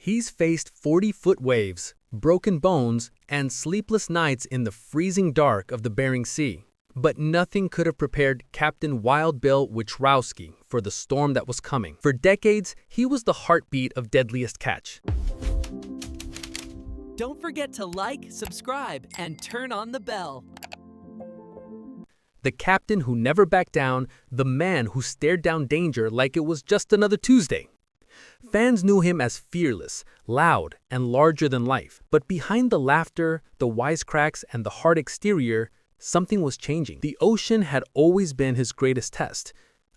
He's faced 40-foot waves, broken bones, and sleepless nights in the freezing dark of the Bering Sea. But nothing could have prepared Captain Wild Bill Wichrowski for the storm that was coming. For decades, he was the heartbeat of Deadliest Catch. Don't forget to like, subscribe, and turn on the bell. The captain who never backed down, the man who stared down danger like it was just another Tuesday. Fans knew him as fearless, loud, and larger than life. But behind the laughter, the wisecracks, and the hard exterior, something was changing. The ocean had always been his greatest test,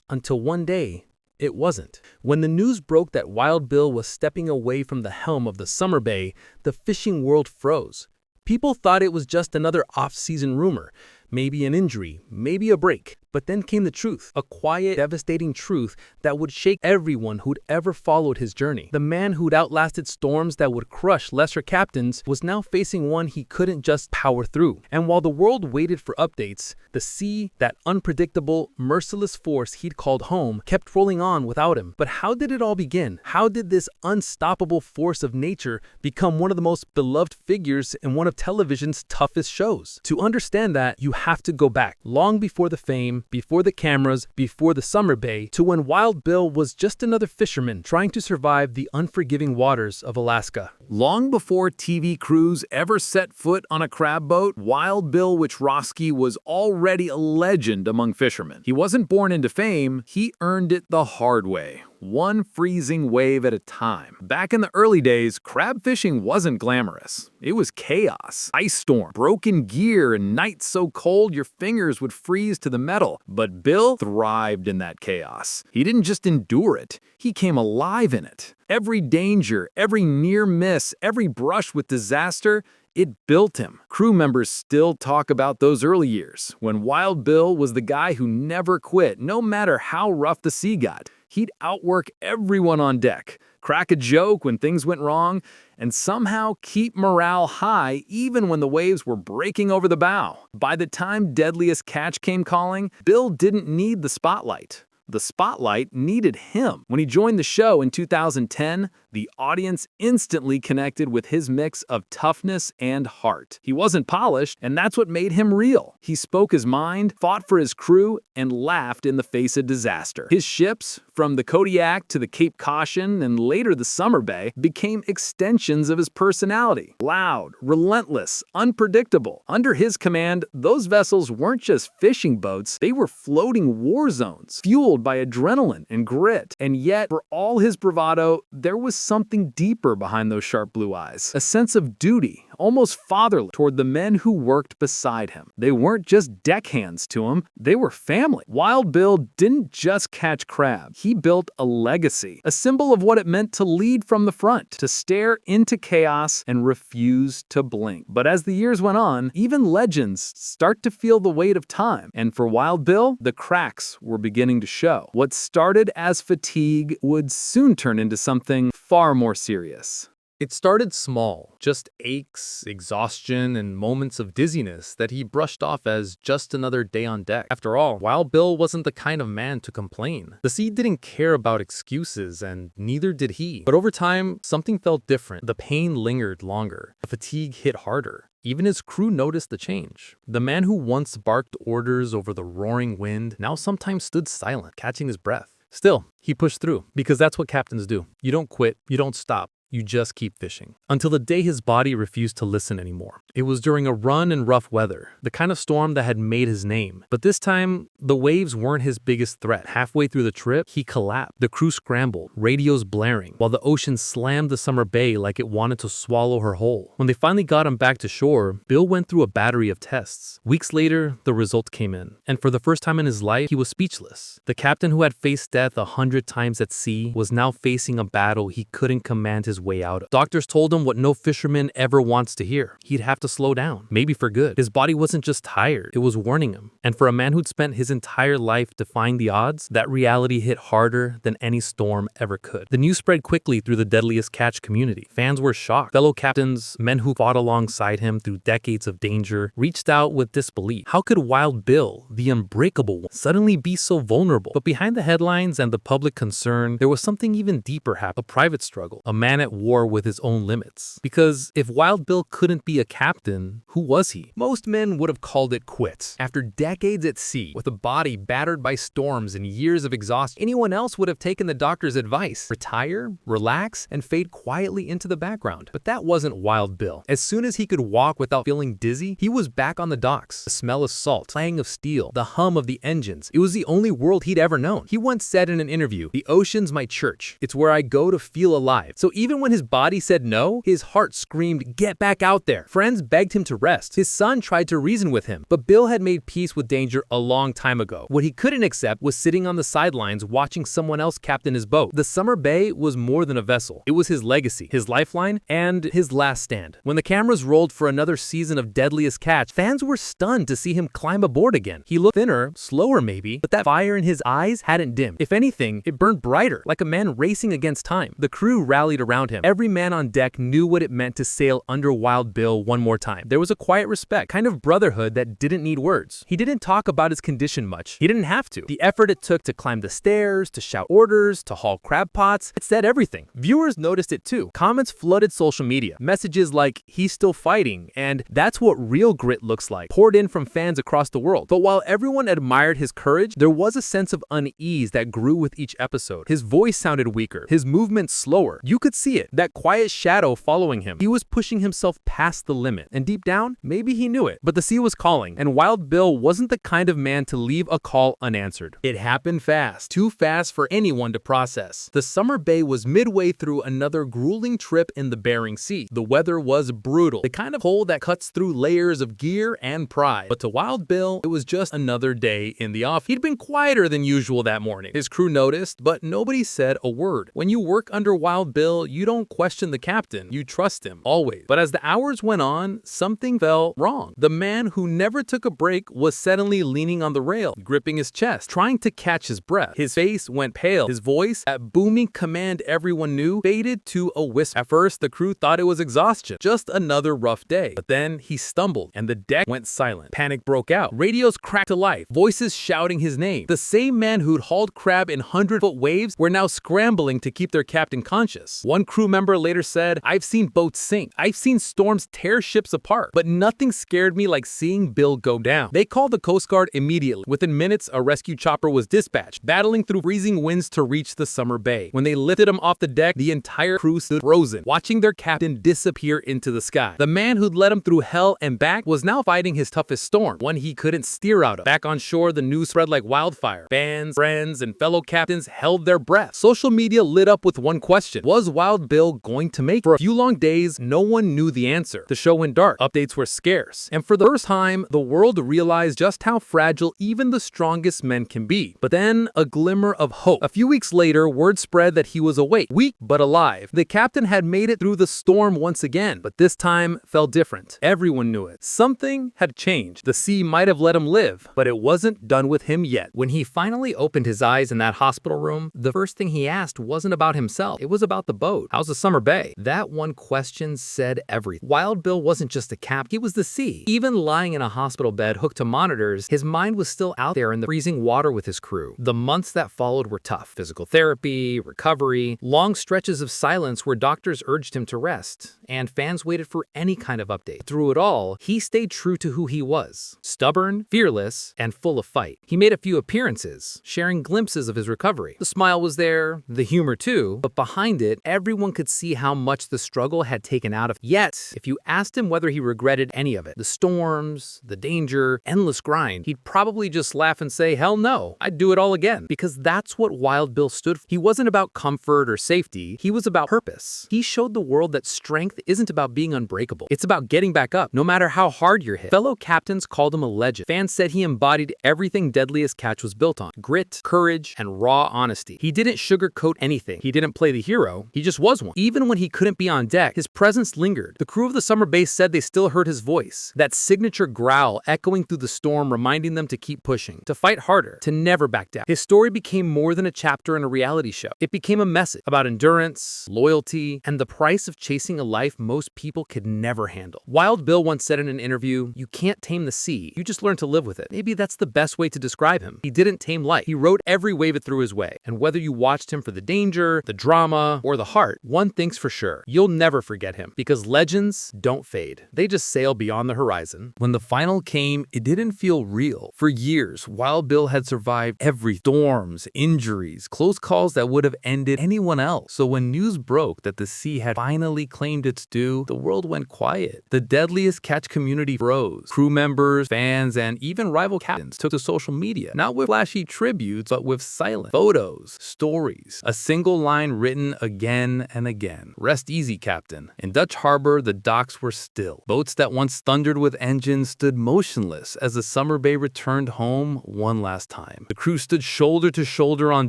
until one day, it wasn't. When the news broke that Wild Bill was stepping away from the helm of the Summer Bay, the fishing world froze. People thought it was just another off-season rumor, maybe an injury, maybe a break. But then came the truth, a quiet, devastating truth that would shake everyone who'd ever followed his journey. The man who'd outlasted storms that would crush lesser captains was now facing one he couldn't just power through. And while the world waited for updates, the sea, that unpredictable, merciless force he'd called home, kept rolling on without him. But how did it all begin? How did this unstoppable force of nature become one of the most beloved figures in one of television's toughest shows? To understand that, you have to go back, long before the fame, before the cameras, before the Summer Bay, to when Wild Bill was just another fisherman trying to survive the unforgiving waters of Alaska. Long before TV crews ever set foot on a crab boat, Wild Bill Wichrowski was already a legend among fishermen. He wasn't born into fame, he earned it the hard way. One freezing wave at a time. Back in the early days, crab fishing wasn't glamorous. It was chaos, ice storm, broken gear, and nights so cold your fingers would freeze to the metal. But Bill thrived in that chaos. He didn't just endure it, he came alive in it. Every danger, every near miss, every brush with disaster, it built him. Crew members still talk about those early years, when Wild Bill was the guy who never quit, no matter how rough the sea got. He'd outwork everyone on deck, crack a joke when things went wrong, and somehow keep morale high even when the waves were breaking over the bow. By the time Deadliest Catch came calling, Bill didn't need the spotlight. The spotlight needed him. When he joined the show in 2010, the audience instantly connected with his mix of toughness and heart. He wasn't polished, and that's what made him real. He spoke his mind, fought for his crew, and laughed in the face of disaster. His ships, from the Kodiak to the Cape Caution and later the Summer Bay, became extensions of his personality. Loud, relentless, unpredictable. Under his command, those vessels weren't just fishing boats, they were floating war zones, fueled by adrenaline and grit. And yet, for all his bravado, there was something deeper behind those sharp blue eyes. A sense of duty, almost fatherly, toward the men who worked beside him. They weren't just deckhands to him, they were family. Wild Bill didn't just catch crab, he built a legacy, a symbol of what it meant to lead from the front, to stare into chaos and refuse to blink. But as the years went on, even legends start to feel the weight of time. And for Wild Bill, the cracks were beginning to show. What started as fatigue would soon turn into something far more serious. It started small, just aches, exhaustion, and moments of dizziness that he brushed off as just another day on deck. After all, Wild Bill wasn't the kind of man to complain. The sea didn't care about excuses, and neither did he. But over time, something felt different. The pain lingered longer. The fatigue hit harder. Even his crew noticed the change. The man who once barked orders over the roaring wind now sometimes stood silent, catching his breath. Still, he pushed through, because that's what captains do. You don't quit, you don't stop. You just keep fishing. Until the day his body refused to listen anymore. It was during a run in rough weather, the kind of storm that had made his name. But this time, the waves weren't his biggest threat. Halfway through the trip, he collapsed. The crew scrambled, radios blaring, while the ocean slammed the Summer Bay like it wanted to swallow her whole. When they finally got him back to shore, Bill went through a battery of tests. Weeks later, the results came in. And for the first time in his life, he was speechless. The captain who had faced death 100 times at sea was now facing a battle he couldn't command his way out of. Doctors told him what no fisherman ever wants to hear. He'd have to slow down, maybe for good. His body wasn't just tired, it was warning him. And for a man who'd spent his entire life defying the odds, that reality hit harder than any storm ever could. The news spread quickly through the Deadliest Catch community. Fans were shocked. Fellow captains, men who fought alongside him through decades of danger, reached out with disbelief. How could Wild Bill, the unbreakable one, suddenly be so vulnerable? But behind the headlines and the public concern, there was something even deeper happening. A private struggle. A man at at war with his own limits. Because if Wild Bill couldn't be a captain, who was he? Most men would have called it quits. After decades at sea, with a body battered by storms and years of exhaustion, anyone else would have taken the doctor's advice. Retire, relax, and fade quietly into the background. But that wasn't Wild Bill. As soon as he could walk without feeling dizzy, he was back on the docks. The smell of salt, clang of steel, the hum of the engines. It was the only world he'd ever known. He once said in an interview, "The ocean's my church. It's where I go to feel alive." So even when his body said no, his heart screamed, "Get back out there." Friends begged him to rest. His son tried to reason with him, but Bill had made peace with danger a long time ago. What he couldn't accept was sitting on the sidelines watching someone else captain his boat. The Summer Bay was more than a vessel. It was his legacy, his lifeline, and his last stand. When the cameras rolled for another season of Deadliest Catch, fans were stunned to see him climb aboard again. He looked thinner, slower maybe, but that fire in his eyes hadn't dimmed. If anything, it burned brighter, like a man racing against time. The crew rallied around him. Every man on deck knew what it meant to sail under Wild Bill one more time. There was a quiet respect, kind of brotherhood that didn't need words. He didn't talk about his condition much. He didn't have to. The effort it took to climb the stairs, to shout orders, to haul crab pots, it said everything. Viewers noticed it too. Comments flooded social media. Messages like, "He's still fighting," and "That's what real grit looks like," poured in from fans across the world. But while everyone admired his courage, there was a sense of unease that grew with each episode. His voice sounded weaker, his movements slower. You could see it, that quiet shadow following him. He was pushing himself past the limit, and deep down, maybe he knew it. But the sea was calling, and Wild Bill wasn't the kind of man to leave a call unanswered. It happened fast, too fast for anyone to process. The Summer Bay was midway through another grueling trip in the Bering Sea. The weather was brutal, the kind of cold that cuts through layers of gear and pride. But to Wild Bill, it was just another day in the office. He'd been quieter than usual that morning. His crew noticed, but nobody said a word. When you work under Wild Bill, you don't question the captain. You trust him, always. But as the hours went on, something felt wrong. The man who never took a break was suddenly leaning on the rail, gripping his chest, trying to catch his breath. His face went pale. His voice, that booming command everyone knew, faded to a whisper. At first, the crew thought it was exhaustion, just another rough day. But then he stumbled, and the deck went silent. Panic broke out. Radios cracked to life, voices shouting his name. The same man who'd hauled crab in 100-foot waves were now scrambling to keep their captain conscious. One crew member later said, "I've seen boats sink. I've seen storms tear ships apart, but nothing scared me like seeing Bill go down." They called the Coast Guard immediately. Within minutes, a rescue chopper was dispatched, battling through freezing winds to reach the Summer Bay. When they lifted him off the deck, the entire crew stood frozen, watching their captain disappear into the sky. The man who'd led him through hell and back was now fighting his toughest storm, one he couldn't steer out of. Back on shore, the news spread like wildfire. Fans, friends, and fellow captains held their breath. Social media lit up with one question: was Wild Bill going to make it? For a few long days, no one knew the answer. The show went dark. Updates were scarce. And for the first time, the world realized just how fragile even the strongest men can be. But then, a glimmer of hope. A few weeks later, word spread that he was awake, weak but alive. The captain had made it through the storm once again, but this time felt different. Everyone knew it. Something had changed. The sea might have let him live, but it wasn't done with him yet. When he finally opened his eyes in that hospital room, the first thing he asked wasn't about himself. It was about the boat. How's the Summer Bay? That one question said everything. Wild Bill wasn't just a cap, he was the sea. Even lying in a hospital bed hooked to monitors, his mind was still out there in the freezing water with his crew. The months that followed were tough. Physical therapy, recovery, long stretches of silence where doctors urged him to rest, and fans waited for any kind of update. Through it all, he stayed true to who he was: stubborn, fearless, and full of fight. He made a few appearances, sharing glimpses of his recovery. The smile was there, the humor too, but behind it, everyone could see how much the struggle had taken out of him. Yet, if you asked him whether he regretted any of it, the storms, the danger, endless grind, he'd probably just laugh and say, "Hell no, I'd do it all again." Because that's what Wild Bill stood for. He wasn't about comfort or safety, he was about purpose. He showed the world that strength isn't about being unbreakable. It's about getting back up, no matter how hard you're hit. Fellow captains called him a legend. Fans said he embodied everything Deadliest Catch was built on: grit, courage, and raw honesty. He didn't sugarcoat anything. He didn't play the hero. He just was one. Even when he couldn't be on deck, his presence lingered. The crew of the Summer Bay said they still heard his voice, that signature growl echoing through the storm, reminding them to keep pushing, to fight harder, to never back down. His story became more than a chapter in a reality show. It became a message about endurance, loyalty, and the price of chasing a life most people could never handle. Wild Bill once said in an interview, "You can't tame the sea, you just learn to live with it." Maybe that's the best way to describe him. He didn't tame life. He rode every wave it threw his way. And whether you watched him for the danger, the drama, or the heart, heart. One thing's for sure, you'll never forget him, because legends don't fade. They just sail beyond the horizon. When the final came, it didn't feel real. For years, Wild Bill had survived every storms, injuries, close calls that would have ended anyone else. So when news broke that the sea had finally claimed its due, the world went quiet. The Deadliest Catch community froze. Crew members, fans, and even rival captains took to social media, not with flashy tributes, but with silent photos, stories, a single line written again and again. Rest easy, Captain. In Dutch Harbor, the docks were still. Boats that once thundered with engines stood motionless as the Summer Bay returned home one last time. The crew stood shoulder to shoulder on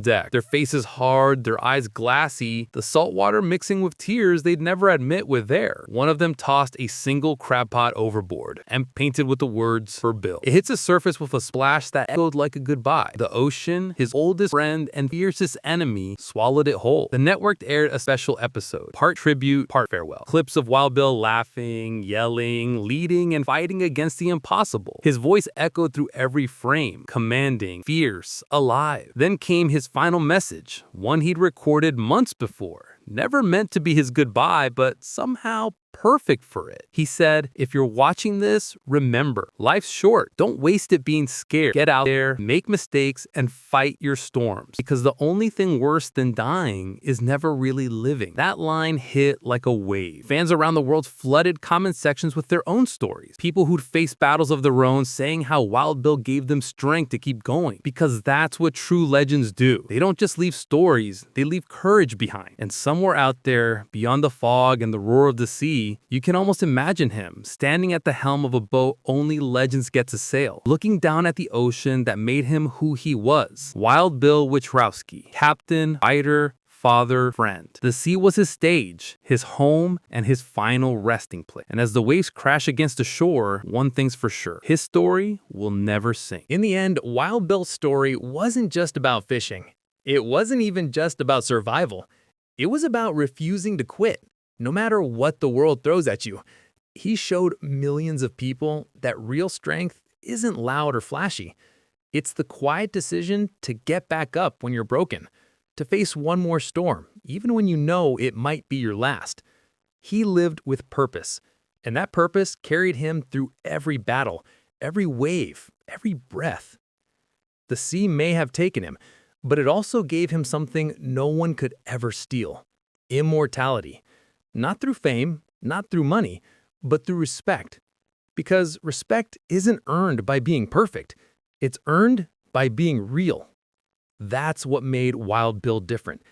deck, their faces hard, their eyes glassy, the salt water mixing with tears they'd never admit were there. One of them tossed a single crab pot overboard and painted with the words, "For Bill." It hits the surface with a splash that echoed like a goodbye. The ocean, his oldest friend and fiercest enemy, swallowed it whole. The network aired a special episode, part tribute, part farewell. Clips of Wild Bill laughing, yelling, leading, and fighting against the impossible. His voice echoed through every frame, commanding, fierce, alive. Then came his final message, one he'd recorded months before. Never meant to be his goodbye, but somehow perfect for it. He said, "If you're watching this, remember, life's short. Don't waste it being scared. Get out there, make mistakes, and fight your storms. Because the only thing worse than dying is never really living." That line hit like a wave. Fans around the world flooded comment sections with their own stories. People who'd faced battles of their own saying how Wild Bill gave them strength to keep going. Because that's what true legends do. They don't just leave stories, they leave courage behind. And somewhere out there, beyond the fog and the roar of the sea, you can almost imagine him standing at the helm of a boat only legends get to sail, looking down at the ocean that made him who he was. Wild Bill Wichrowski, captain, fighter, father, friend. The sea was his stage, his home, and his final resting place. And as the waves crash against the shore, one thing's for sure, his story will never sink. In the end, Wild Bill's story wasn't just about fishing. It wasn't even just about survival. It was about refusing to quit, no matter what the world throws at you. He showed millions of people that real strength isn't loud or flashy. It's the quiet decision to get back up when you're broken, to face one more storm, even when you know it might be your last. He lived with purpose, and that purpose carried him through every battle, every wave, every breath. The sea may have taken him, but it also gave him something no one could ever steal: immortality. Not through fame, not through money, but through respect. Because respect isn't earned by being perfect. It's earned by being real. That's what made Wild Bill different.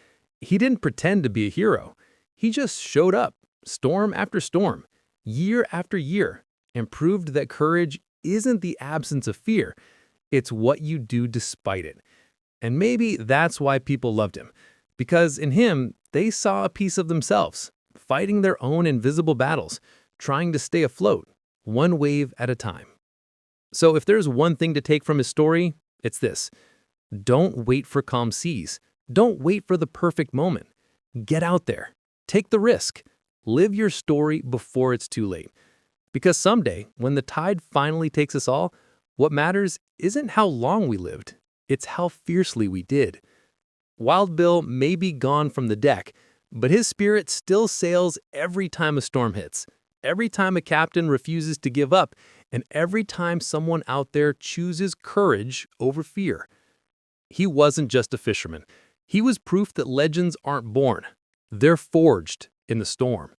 He didn't pretend to be a hero. He just showed up, storm after storm, year after year, and proved that courage isn't the absence of fear. It's what you do despite it. And maybe that's why people loved him. Because in him, they saw a piece of themselves, fighting their own invisible battles, trying to stay afloat, one wave at a time. So if there's one thing to take from his story, it's this: don't wait for calm seas. Don't wait for the perfect moment. Get out there. Take the risk. Live your story before it's too late. Because someday, when the tide finally takes us all, what matters isn't how long we lived, it's how fiercely we did. Wild Bill may be gone from the deck, but his spirit still sails every time a storm hits, every time a captain refuses to give up, and every time someone out there chooses courage over fear. He wasn't just a fisherman. He was proof that legends aren't born. They're forged in the storm.